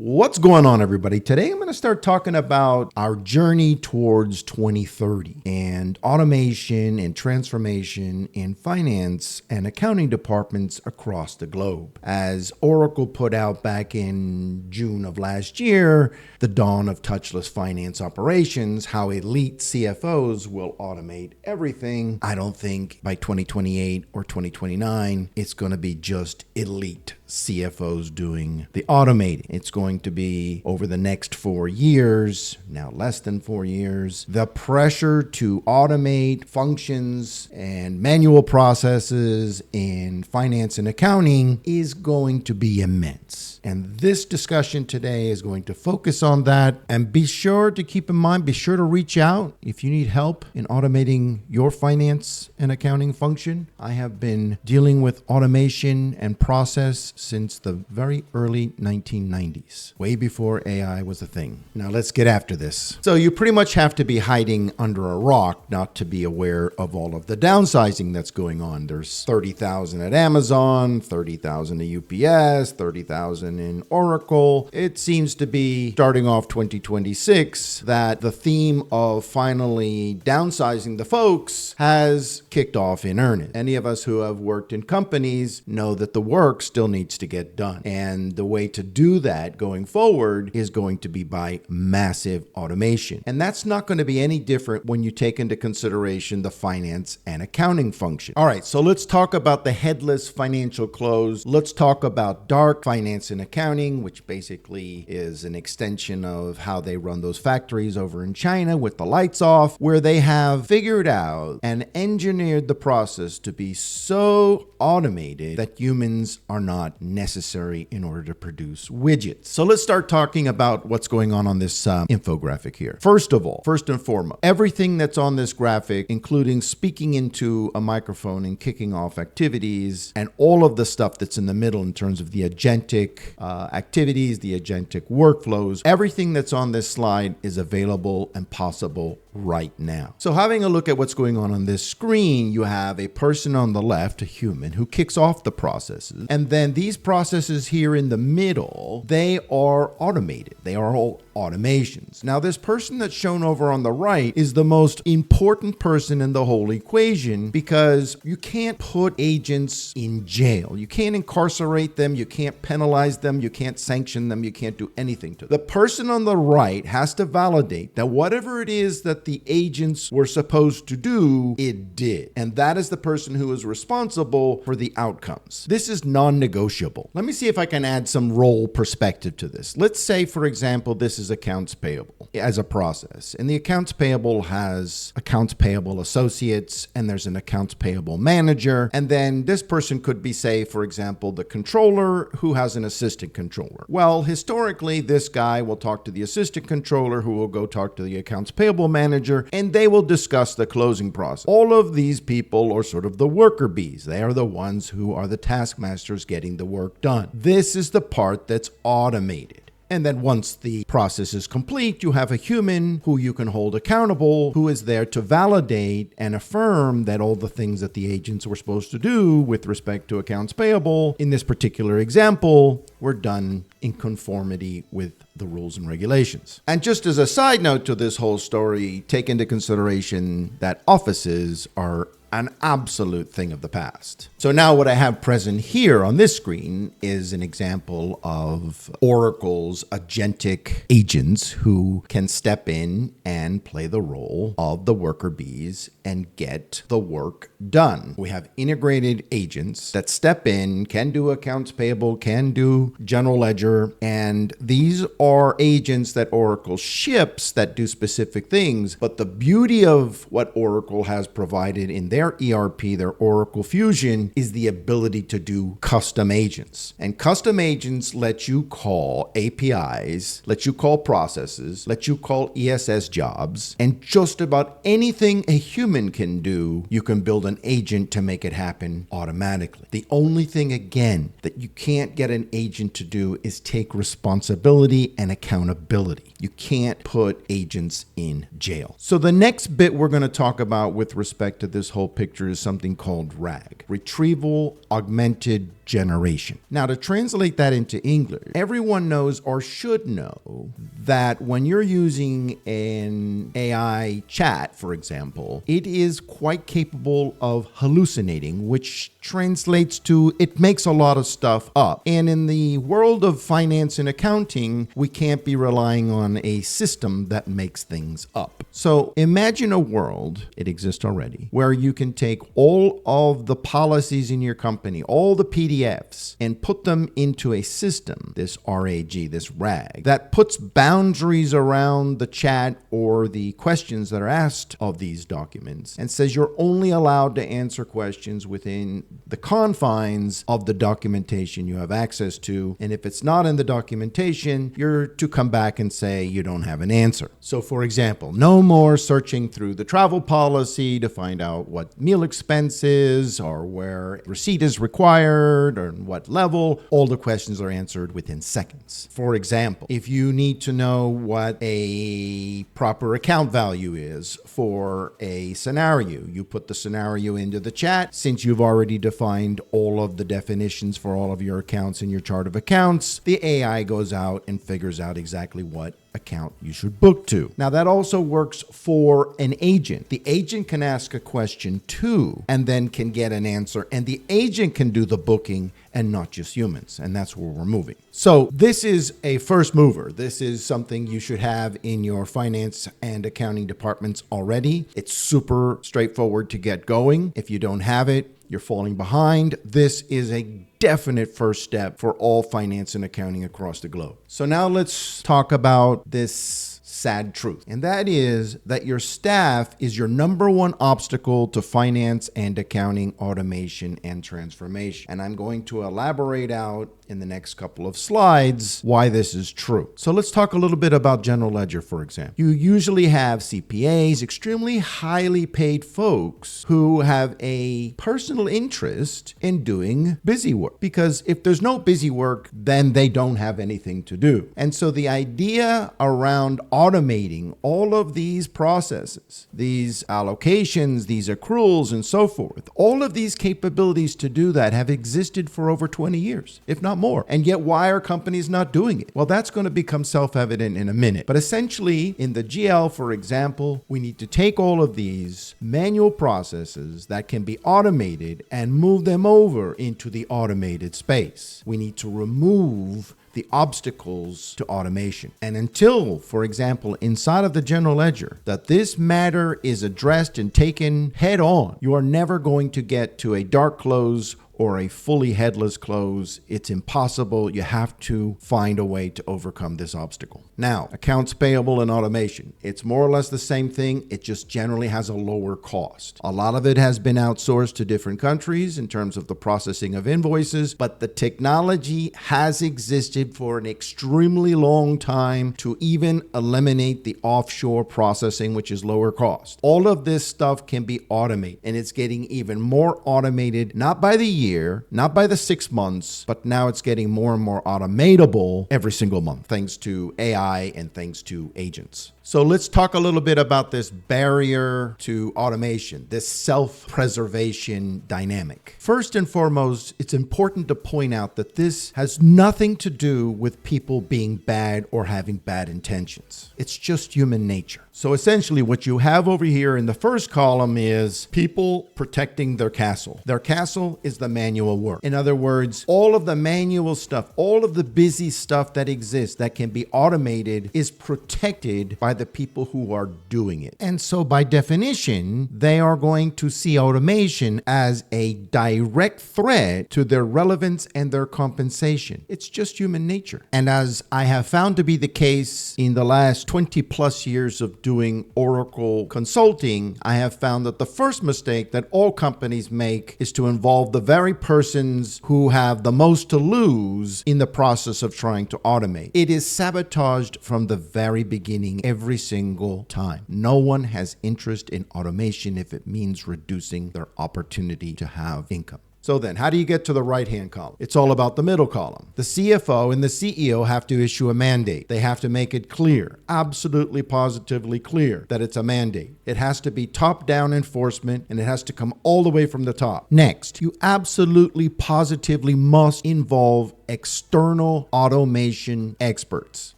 What's going on, everybody? Today I'm going to start talking about our journey towards 2030 and automation and transformation in finance and accounting departments across the globe. As Oracle put out back in June of last year, the Dawn of Touchless Finance Operations, how elite CFOs will automate everything. I don't think by 2028 or 2029, it's going to be just elite CFOs doing the automating. It's going to be over the next 4 years, now less than 4 years. The pressure to automate functions and manual processes in finance and accounting is going to be immense. And this discussion today is going to focus on that. And be sure to keep in mind, be sure to reach out if you need help in automating your finance and accounting function. I have been dealing with automation and process since the very early 1990s, way before AI was a thing. Now let's get after this. So you pretty much have to be hiding under a rock not to be aware of all of the downsizing that's going on. There's 30,000 at Amazon, 30,000 at UPS, 30,000 in Oracle. It seems to be starting off 2026 that the theme of finally downsizing the folks has kicked off in earnest. Any of us who have worked in companies know that the work still needs to get done. And the way to do that going forward is going to be by massive automation. And that's not going to be any different when you take into consideration the finance and accounting function. All right, so let's talk about the headless financial close. Let's talk about dark finance and accounting, which basically is an extension of how they run those factories over in China with the lights off, where they have figured out and engineered the process to be so automated that humans are not necessary in order to produce widgets. So let's start talking about what's going on this infographic here. First of all, first and foremost, everything that's on this graphic, including speaking into a microphone and kicking off activities, and all of the stuff that's in the middle in terms of the agentic activities, the agentic workflows, everything that's on this slide is available and possible right now. So having a look at what's going on this screen, you have a person on the left, a human, who kicks off the processes. And then these processes here in the middle, they are automated. They are all automations. Now, this person that's shown over on the right is the most important person in the whole equation, because you can't put agents in jail. You can't incarcerate them. You can't penalize them. You can't sanction them. You can't do anything to them. The person on the right has to validate that whatever it is that the agents were supposed to do, it did. And that is the person who is responsible for the outcomes. This is non-negotiable. Let me see if I can add some role perspective to this. Let's say, for example, this is accounts payable as a process. And the accounts payable has accounts payable associates, and there's an accounts payable manager. And then this person could be, say, for example, the controller who has an assistant controller. Well, historically, this guy will talk to the assistant controller who will go talk to the accounts payable manager, and they will discuss the closing process. All of these people are sort of the worker bees. They are the ones who are the taskmasters getting the work done. This is the part that's automated. And then once the process is complete, you have a human who you can hold accountable, who is there to validate and affirm that all the things that the agents were supposed to do with respect to accounts payable, in this particular example, were done in conformity with the rules and regulations. And just as a side note to this whole story, take into consideration that offices are an absolute thing of the past. So now what I have present here on this screen is an example of Oracle's agentic agents who can step in and play the role of the worker bees and get the work done. We have integrated agents that step in, can do accounts payable, can do general ledger, and these are agents that Oracle ships that do specific things. But the beauty of what Oracle has provided in their ERP, their Oracle Fusion, is the ability to do custom agents. And custom agents let you call APIs, let you call processes, let you call ESS jobs, and just about anything a human can do, you can build an agent to make it happen automatically. The only thing, again, that you can't get an agent to do is take responsibility and accountability. You can't put agents in jail. So the next bit we're going to talk about with respect to this whole picture is something called RAG, Retrieval-Augmented Generation. Now, to translate that into English, everyone knows or should know that when you're using an AI chat, for example, it is quite capable of hallucinating, which translates to it makes a lot of stuff up. And in the world of finance and accounting, we can't be relying on a system that makes things up. So imagine a world, it exists already, where you can take all of the policies in your company, all the PDFs, and put them into a system, this RAG, this RAG, that puts boundaries around the chat or the questions that are asked of these documents and says you're only allowed to answer questions within the confines of the documentation you have access to. And if it's not in the documentation, you're to come back and say you don't have an answer. So for example, no more searching through the travel policy to find out what meal expenses or where receipt is required or what level. All the questions are answered within seconds. For example, if you need to know what a proper account value is for a scenario, you put the scenario into the chat. Since you've already defined all of the definitions for all of your accounts in your chart of accounts, the AI goes out and figures out exactly what account you should book to. Now, that also works for an agent. The agent can ask a question too, and then can get an answer, and the agent can do the booking and not just humans. And that's where we're moving. So this is a first mover. This is something you should have in your finance and accounting departments already. It's super straightforward to get going. If you don't have it, you're falling behind. This is a definite first step for all finance and accounting across the globe. So now let's talk about this sad truth, and that is that your staff is your number one obstacle to finance and accounting automation and transformation. And I'm going to elaborate out in the next couple of slides why this is true. So let's talk a little bit about general ledger, for example. You usually have CPAs, extremely highly paid folks who have a personal interest in doing busy work, because if there's no busy work, then they don't have anything to do. And so the idea around automating all of these processes, these allocations, these accruals, and so forth, all of these capabilities to do that have existed for over 20 years, if not more. And yet, why are companies not doing it? Well, that's going to become self-evident in a minute. But essentially, in the GL, for example, we need to take all of these manual processes that can be automated and move them over into the automated space. We need to remove the obstacles to automation. And until, for example, inside of the general ledger, that this matter is addressed and taken head on, you are never going to get to a dark close or a fully headless close. It's impossible. You have to find a way to overcome this obstacle. Now, accounts payable and automation. It's more or less the same thing. It just generally has a lower cost. A lot of it has been outsourced to different countries in terms of the processing of invoices, but the technology has existed for an extremely long time to even eliminate the offshore processing, which is lower cost. All of this stuff can be automated, and it's getting even more automated, not by the year, not by the 6 months, but now it's getting more and more automatable every single month, thanks to AI and thanks to agents. So let's talk a little bit about this barrier to automation, this self-preservation dynamic. First and foremost, it's important to point out that this has nothing to do with people being bad or having bad intentions. It's just human nature. So essentially what you have over here in the first column is people protecting their castle. Their castle is the manual work. In other words, all of the manual stuff, all of the busy stuff that exists that can be automated is protected by the people who are doing it. And so by definition, they are going to see automation as a direct threat to their relevance and their compensation. It's just human nature. And as I have found to be the case in the last 20 plus years of doing Oracle consulting, I have found that the first mistake that all companies make is to involve the very persons who have the most to lose in the process of trying to automate. It is sabotaged from the very beginning every single time. No one has interest in automation if it means reducing their opportunity to have income. So then, how do you get to the right-hand column? It's all about the middle column. The CFO and the CEO have to issue a mandate. They have to make it clear, absolutely positively clear, that it's a mandate. It has to be top-down enforcement, and it has to come all the way from the top. Next, you absolutely positively must involve external automation experts.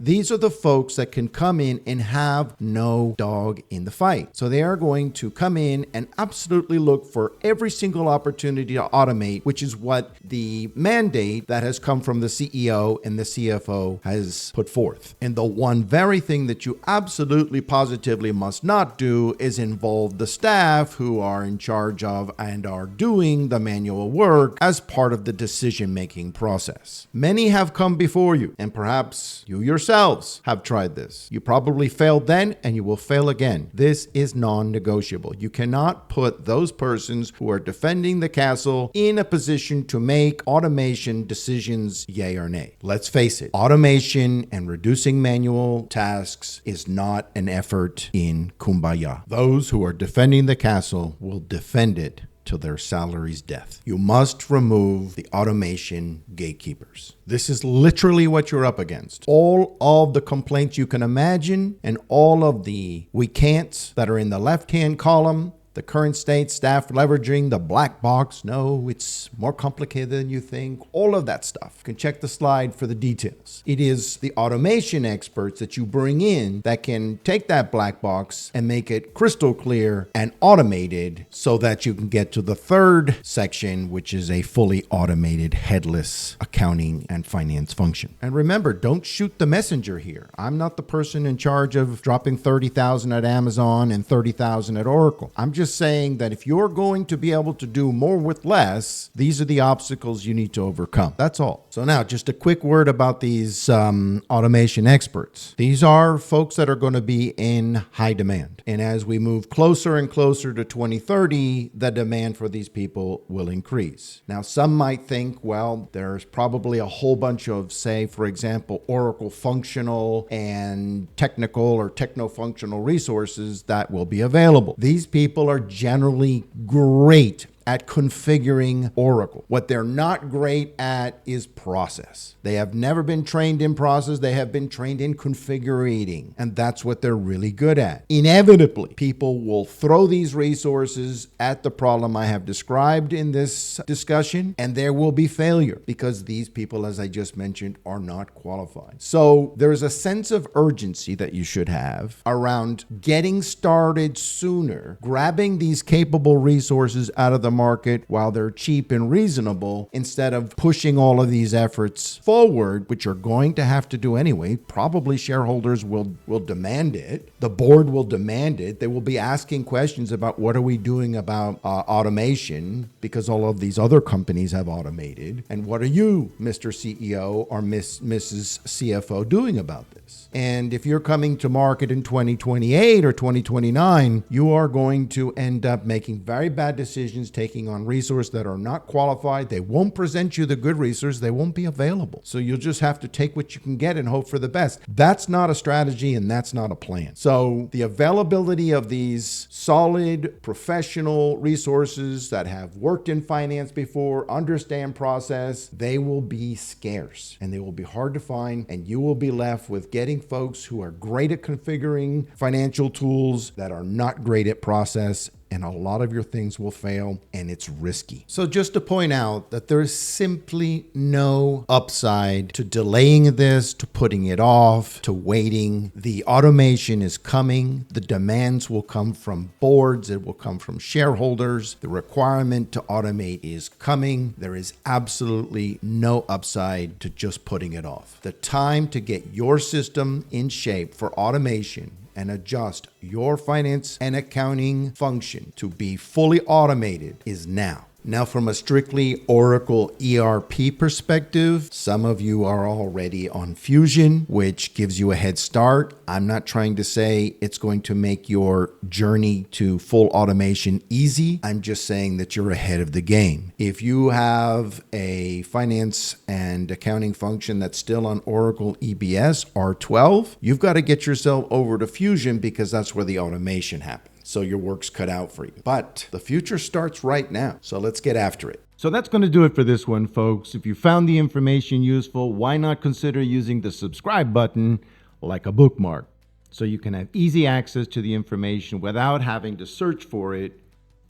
These are the folks that can come in and have no dog in the fight. So they are going to come in and absolutely look for every single opportunity to automate, which is what the mandate that has come from the CEO and the CFO has put forth. And the one very thing that you absolutely positively must not do is involve the staff who are in charge of and are doing the manual work as part of the decision-making process. Many have come before you, and perhaps you yourselves have tried this. You probably failed then, and you will fail again. This is non-negotiable. You cannot put those persons who are defending the castle in a position to make automation decisions, yay or nay. Let's face it, automation and reducing manual tasks is not an effort in Kumbaya. Those who are defending the castle will defend it till their salary's death. You must remove the automation gatekeepers. This is literally what you're up against. All of the complaints you can imagine and all of the we can'ts that are in the left-hand column, the current state, staff leveraging, the black box. No, it's more complicated than you think. All of that stuff. You can check the slide for the details. It is the automation experts that you bring in that can take that black box and make it crystal clear and automated so that you can get to the third section, which is a fully automated headless accounting and finance function. And remember, don't shoot the messenger here. I'm not the person in charge of dropping 30,000 at Amazon and 30,000 at Oracle. I'm just saying that if you're going to be able to do more with less, these are the obstacles you need to overcome. That's all. So now just a quick word about these automation experts. These are folks that are going to be in high demand. And as we move closer and closer to 2030, the demand for these people will increase. Now, some might think, well, there's probably a whole bunch of, say, for example, Oracle functional and technical or techno-functional resources that will be available. These people are generally great at configuring Oracle. What they're not great at is process. They have never been trained in process. They have been trained in configuring, and that's what they're really good at. Inevitably, people will throw these resources at the problem I have described in this discussion, and there will be failure because these people, as I just mentioned, are not qualified. So there's a sense of urgency that you should have around getting started sooner, grabbing these capable resources out of the market while they're cheap and reasonable, instead of pushing all of these efforts forward, which you're going to have to do anyway. Probably shareholders will demand it. The board will demand it. They will be asking questions about what are we doing about automation, because all of these other companies have automated. And what are you, Mr. CEO or Mrs. CFO, doing about this? And if you're coming to market in 2028 or 2029, you are going to end up making very bad decisions, taking on resources that are not qualified. They won't present you the good resources. They won't be available. So you'll just have to take what you can get and hope for the best. That's not a strategy, and that's not a plan. So the availability of these solid professional resources that have worked in finance before, understand process, they will be scarce and they will be hard to find, and you will be left with getting folks who are great at configuring financial tools that are not great at process, and a lot of your things will fail, and it's risky. So just to point out that there is simply no upside to delaying this, to putting it off, to waiting. The automation is coming. The demands will come from boards. It will come from shareholders. The requirement to automate is coming. There is absolutely no upside to just putting it off. The time to get your system in shape for automation and adjust your finance and accounting function to be fully automated is now. Now, from a strictly Oracle ERP perspective, some of you are already on Fusion, which gives you a head start. I'm not trying to say it's going to make your journey to full automation easy. I'm just saying that you're ahead of the game. If you have a finance and accounting function that's still on Oracle EBS R12, you've got to get yourself over to Fusion, because that's where the automation happens. So your work's cut out for you. But the future starts right now. So let's get after it. So that's going to do it for this one, folks. If you found the information useful, why not consider using the subscribe button like a bookmark so you can have easy access to the information without having to search for it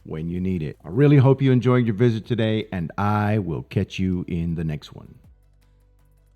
when you need it. I really hope you enjoyed your visit today, and I will catch you in the next one.